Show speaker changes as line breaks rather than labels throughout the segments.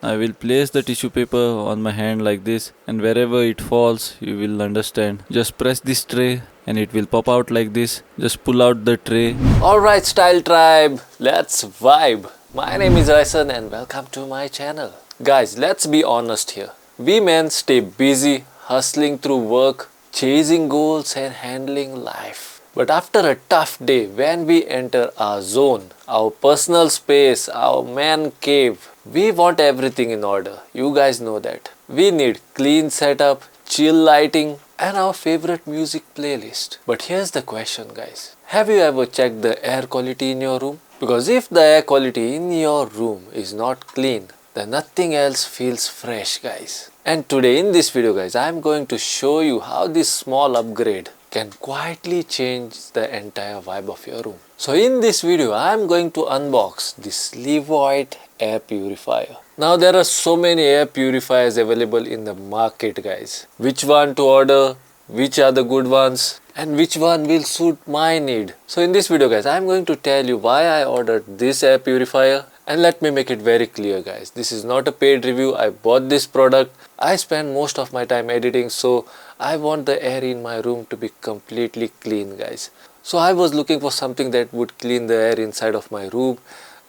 I will place the tissue paper on my hand like this, and wherever it falls, you will understand. Just press this tray and it will pop out like this. Just pull out the tray.
Alright Style Tribe, let's vibe. My name is Raisen and welcome to my channel. Guys, let's be honest here. We men stay busy, hustling through work, chasing goals and handling life. But after a tough day, when we enter our zone, our personal space, our man cave, we want everything in order. You guys know that. We need clean setup, chill lighting and our favorite music playlist. But here's the question guys. Have you ever checked the air quality in your room? Because if the air quality in your room is not clean, then nothing else feels fresh guys. And today in this video guys, I am going to show you how this small upgrade can quietly change the entire vibe of your room. So in this video, I am going to unbox this Levoit Air Purifier. Now there are so many air purifiers available in the market guys. Which one to order, which are the good ones, and which one will suit my need. So in this video guys, I am going to tell you why I ordered this air purifier. And let me make it very clear guys, this is not a paid review. I bought this product. I spend most of my time editing, so I want the air in my room to be completely clean guys. So I was looking for something that would clean the air inside of my room,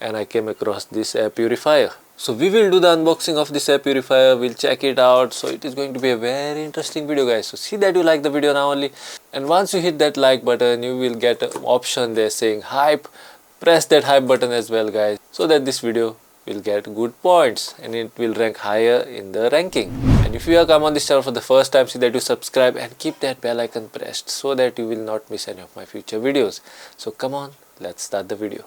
and I came across this air purifier. So we will do the unboxing of this air purifier, we'll check it out. So it is going to be a very interesting video guys. So see that you like the video now only. And once you hit that like button, you will get an option there saying hype. Press that hype button as well guys, so that this video will get good points and it will rank higher in the ranking. And if you have come on this channel for the first time, see that you subscribe and keep that bell icon pressed so that you will not miss any of my future videos. So come on, let's start the video.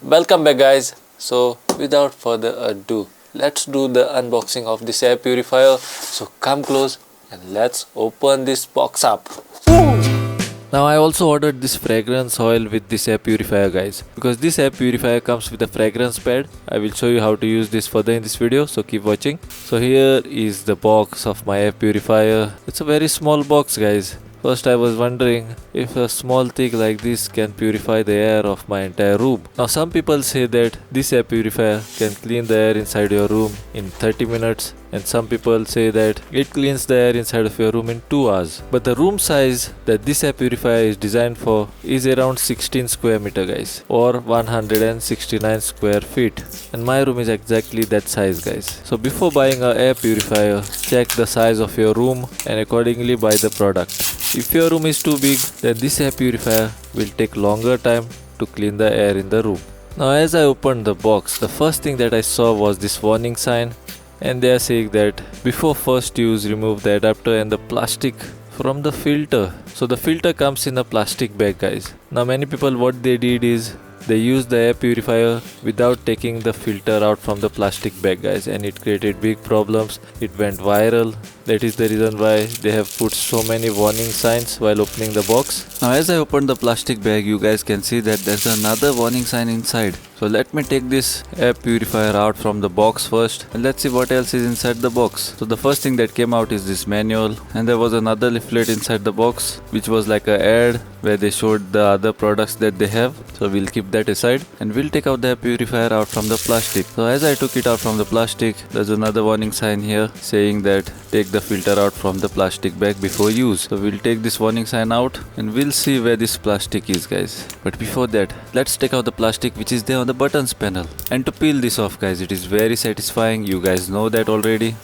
Welcome back guys. So without further ado, let's do the unboxing of this air purifier. So come close and let's open this box up.
Now I also ordered this fragrance oil with this air purifier guys, because this air purifier comes with a fragrance pad. I will show you how to use this further in this video, so keep watching. So here is the box of my air purifier. It's a very small box guys. First I was wondering if a small thing like this can purify the air of my entire room. Now some people say that this air purifier can clean the air inside your room in 30 minutes, and some people say that it cleans the air inside of your room in 2 hours. But the room size that this air purifier is designed for is around 16 square meter guys, or 169 square feet. And my room is exactly that size guys. So before buying an air purifier, check the size of your room and accordingly buy the product. If your room is too big, then this air purifier will take longer time to clean the air in the room. Now as I opened the box, the first thing that I saw was this warning sign, and they are saying that before first use, remove the adapter and the plastic from the filter. So the filter comes in a plastic bag guys. Now many people, what they did is they used the air purifier without taking the filter out from the plastic bag guys, and it created big problems. It went viral. That is the reason why they have put so many warning signs while opening the box. Now as I opened the plastic bag, you guys can see that there's another warning sign inside. So let me take this air purifier out from the box first, and let's see what else is inside the box. So the first thing that came out is this manual, and there was another leaflet inside the box which was like an ad where they showed the other products that they have. So we'll keep that aside and we'll take out the air purifier out from the plastic. So as I took it out from the plastic, there's another warning sign here saying that take the filter out from the plastic bag before use. So we'll take this warning sign out and we'll see where this plastic is guys. But before that, let's take out the plastic which is there on the buttons panel. And to peel this off guys, it is very satisfying. You guys know that already.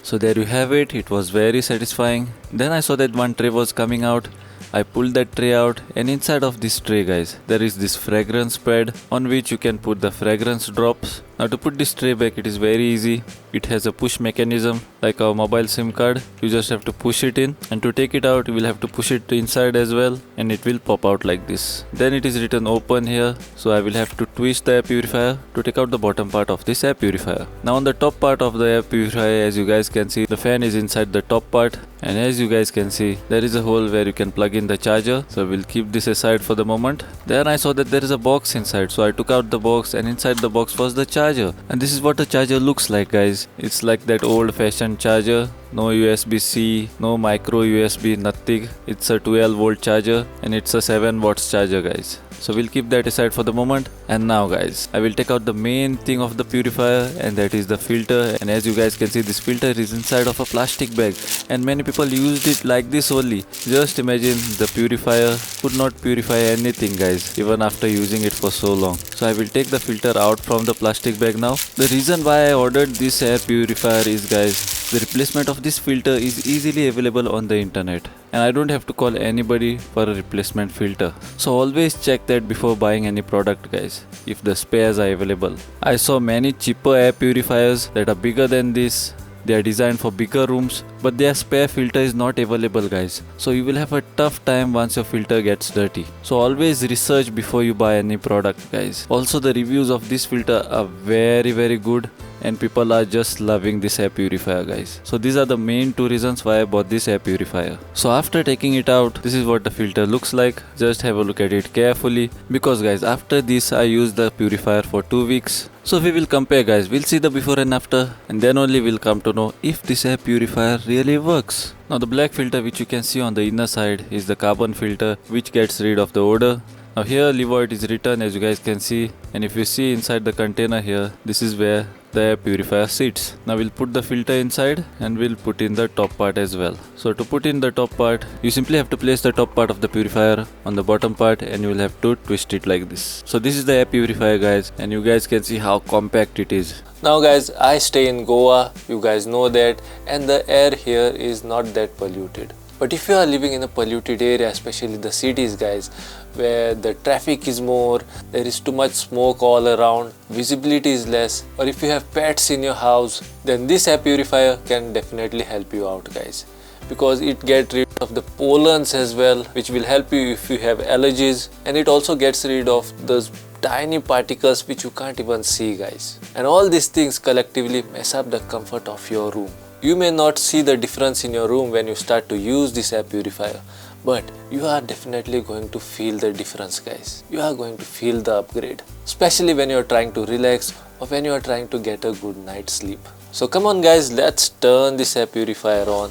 So there you have it. It was very satisfying. Then I saw that one tray was coming out. I pulled that tray out, and inside of this tray guys, there is this fragrance pad on which you can put the fragrance drops. Now to put this tray back, it is very easy. It has a push mechanism like our mobile SIM card. You just have to push it in, and to take it out you will have to push it inside as well, and it will pop out like this. Then it is written open here, so I will have to twist the air purifier to take out the bottom part of this air purifier. Now on the top part of the air purifier, as you guys can see, the fan is inside the top part, and as you guys can see, there is a hole where you can plug in the charger. So we'll keep this aside for the moment. Then I saw that there is a box inside, so I took out the box, and inside the box was the charger. charger. And this is what the charger looks like, guys. It's like that old fashioned charger. No USB-C, no micro USB, nothing. It's a 12 volt charger and it's a 7 watts charger, guys. So we'll keep that aside for the moment. And now, guys, I will take out the main thing of the purifier, and that is the filter. And as you guys can see, this filter is inside of a plastic bag, and many people used it like this only. Just imagine the purifier could not purify anything, guys, even after using it for so long. So I will take the filter out from the plastic bag now. The reason why I ordered this air purifier is, guys, the replacement of this filter is easily available on the internet, and I don't have to call anybody for a replacement filter. So always check that before buying any product, guys, if the spares are available. I saw many cheaper air purifiers that are bigger than this. They are designed for bigger rooms, but their spare filter is not available, guys. So you will have a tough time once your filter gets dirty. So always research before you buy any product, guys. Also, the reviews of this filter are very good, and people are just loving this air purifier, guys. So these are the main two reasons why I bought this air purifier. So after taking it out, this is what the filter looks like. Just have a look at it carefully, because, guys, after this I used the purifier for 2 weeks. So we will compare, guys. We'll see the before and after, and then only we'll come to know if this air purifier really works. Now the black filter which you can see on the inner side is the carbon filter, which gets rid of the odor. Now here Levoit is written, as you guys can see, and if you see inside the container here, this is where the air purifier sits. Now we'll put the filter inside and we'll put in the top part as well. So to put in the top part, you simply have to place the top part of the purifier on the bottom part, and you will have to twist it like this. So this is the air purifier, guys, and you guys can see how compact it is.
Now, guys, I stay in Goa, you guys know that, and the air here is not that polluted. But if you are living in a polluted area, especially the cities, guys, where the traffic is more, there is too much smoke all around, visibility is less, or if you have pets in your house, then this air purifier can definitely help you out, guys, because it gets rid of the pollens as well, which will help you if you have allergies, and it also gets rid of those tiny particles which you can't even see, guys. And all these things collectively mess up the comfort of your room. You may not see the difference in your room when you start to use this air purifier, but you are definitely going to feel the difference, guys. You are going to feel the upgrade, especially when you are trying to relax or when you are trying to get a good night's sleep. So come on, guys, let's turn this air purifier on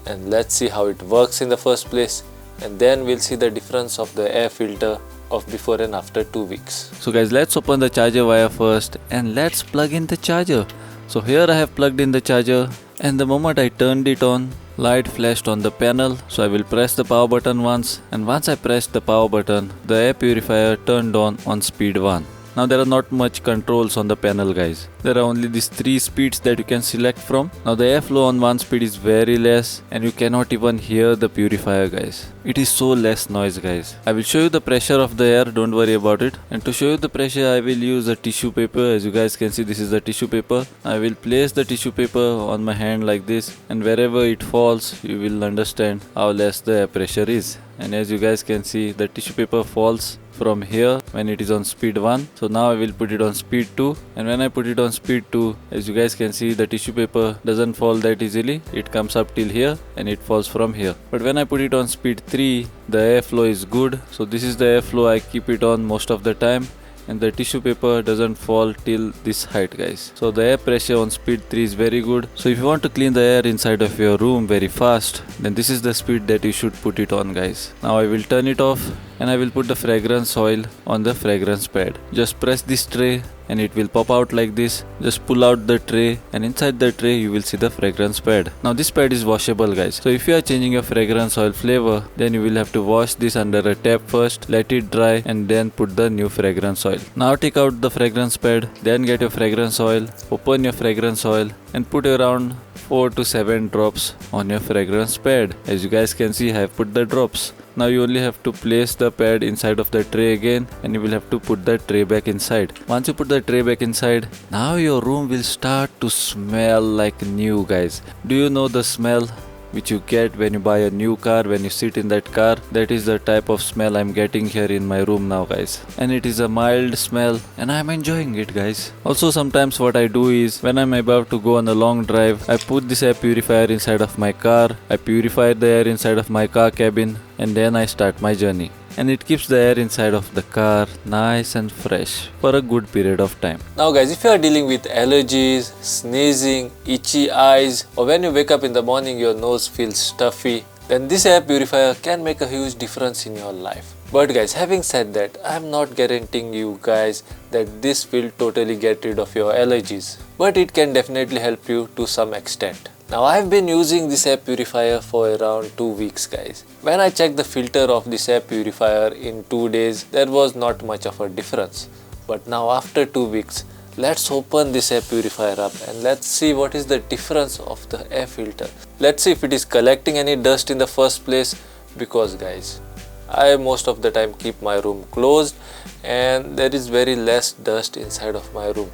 and let's see how it works in the first place, and then we'll see the difference of the air filter of before and after 2 weeks.
So guys, let's open the charger wire first and let's plug in the charger. So here I have plugged in the charger, and the moment I turned it on, light flashed on the panel. So I will press the power button once, and once I pressed the power button, the air purifier turned on speed 1. Now there are not much controls on the panel, guys. There are only these 3 speeds that you can select from. Now the airflow on one speed is very less, and you cannot even hear the purifier, guys. It is so less noise, guys. I will show you the pressure of the air, don't worry about it. And to show you the pressure, I will use a tissue paper. As you guys can see, this is the tissue paper. I will place the tissue paper on my hand like this, and wherever it falls, you will understand how less the air pressure is. And as you guys can see, the tissue paper falls from here when it is on speed 1. So now I will put it on speed 2, and when I put it on speed 2, as you guys can see, the tissue paper doesn't fall that easily. It comes up till here and it falls from here. But when I put it on speed 3, the airflow is good. So this is the airflow I keep it on most of the time, and the tissue paper doesn't fall till this height, guys. So the air pressure on speed 3 is very good. So if you want to clean the air inside of your room very fast, then this is the speed that you should put it on, guys. Now I will turn it off, and I will put the fragrance oil on the fragrance pad. Just press this tray and it will pop out like this. Just pull out the tray, and inside the tray you will see the fragrance pad. Now this pad is washable, guys. So if you are changing your fragrance oil flavor, then you will have to wash this under a tap first, let it dry, and then put the new fragrance oil. Now take out the fragrance pad, then get your fragrance oil, open your fragrance oil, and put around 4 to 7 drops on your fragrance pad. As you guys can see, I have put the drops. Now you only have to place the pad inside of the tray again, and you will have to put the tray back inside. Once you put the tray back inside, now your room will start to smell like new, guys. Do you know the smell which you get when you buy a new car, when you sit in that car? That is the type of smell I'm getting here in my room now, guys. And it is a mild smell, and I'm enjoying it, guys. Also, sometimes what I do is, when I'm about to go on a long drive, I put this air purifier inside of my car, I purify the air inside of my car cabin, and then I start my journey. and it keeps the air inside of the car nice and fresh for a good period of time.
Now guys, if you are dealing with allergies, sneezing, itchy eyes, or when you wake up in the morning your nose feels stuffy, then this air purifier can make a huge difference in your life. But guys, having said that, I am not guaranteeing you guys that this will totally get rid of your allergies, but it can definitely help you to some extent. Now I have been using this air purifier for around 2 weeks guys. When I checked the filter of this air purifier in 2 days, there was not much of a difference. But now after 2 weeks, let's open this air purifier up and let's see what is the difference of the air filter. Let's see if it is collecting any dust in the first place, because guys, I most of the time keep my room closed and there is very less dust inside of my room.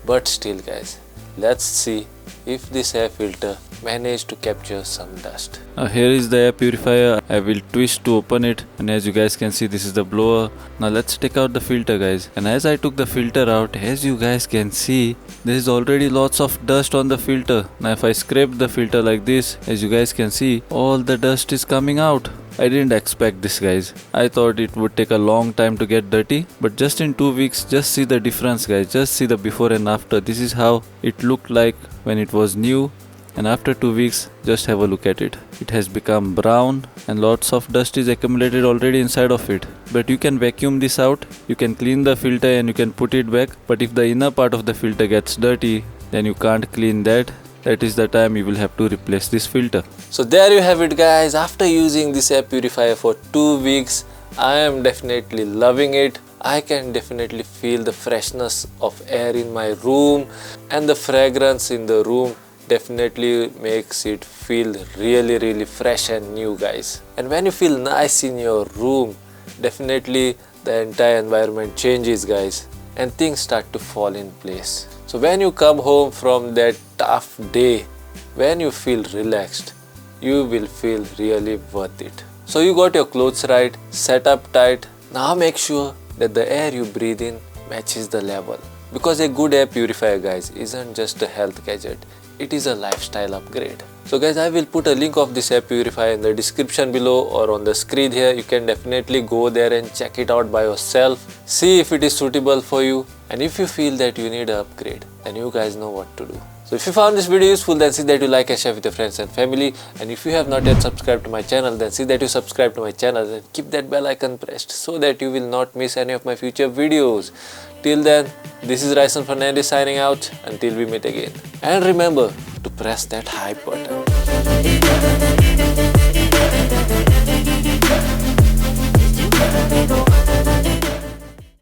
But still guys, let's see if this air filter managed to capture some dust.
Now here is the air purifier. I will twist to open it, and as you guys can see, this is the blower. Now let's take out the filter guys, and as I took the filter out, as you guys can see, there is already lots of dust on the filter. Now if I scrape the filter like this, as you guys can see, all the dust is coming out. I didn't expect this guys. I thought it would take a long time to get dirty, but just in 2 weeks, just see the difference guys. Just see the before and after. This is how it looked like when it was new, and after 2 weeks, just have a look at it. It has become brown and lots of dust is accumulated already inside of it. But you can vacuum this out, you can clean the filter and you can put it back. But if the inner part of the filter gets dirty, then you can't clean that. That is the time you will have to replace this filter.
So there you have it guys. After using this air purifier for 2 weeks, I am definitely loving it. I can definitely feel the freshness of air in my room, and the fragrance in the room definitely makes it feel really fresh and new guys. And when you feel nice in your room, definitely the entire environment changes guys, and things start to fall in place. So when you come home from that tough day, when you feel relaxed, you will feel really worth it. So you got your clothes right, set up tight. Now make sure that the air you breathe in matches the level. Because a good air purifier guys isn't just a health gadget, it is a lifestyle upgrade. So guys, I will put a link of this air purifier in the description below or on the screen here. You can definitely go there and check it out by yourself. See if it is suitable for you, and if you feel that you need an upgrade, then you guys know what to do. So if you found this video useful, then see that you like and share with your friends and family. And if you have not yet subscribed to my channel, then see that you subscribe to my channel and keep that bell icon pressed so that you will not miss any of my future videos. Till then, this is Raison Fernandez signing out until we meet again. And remember to press that hype button.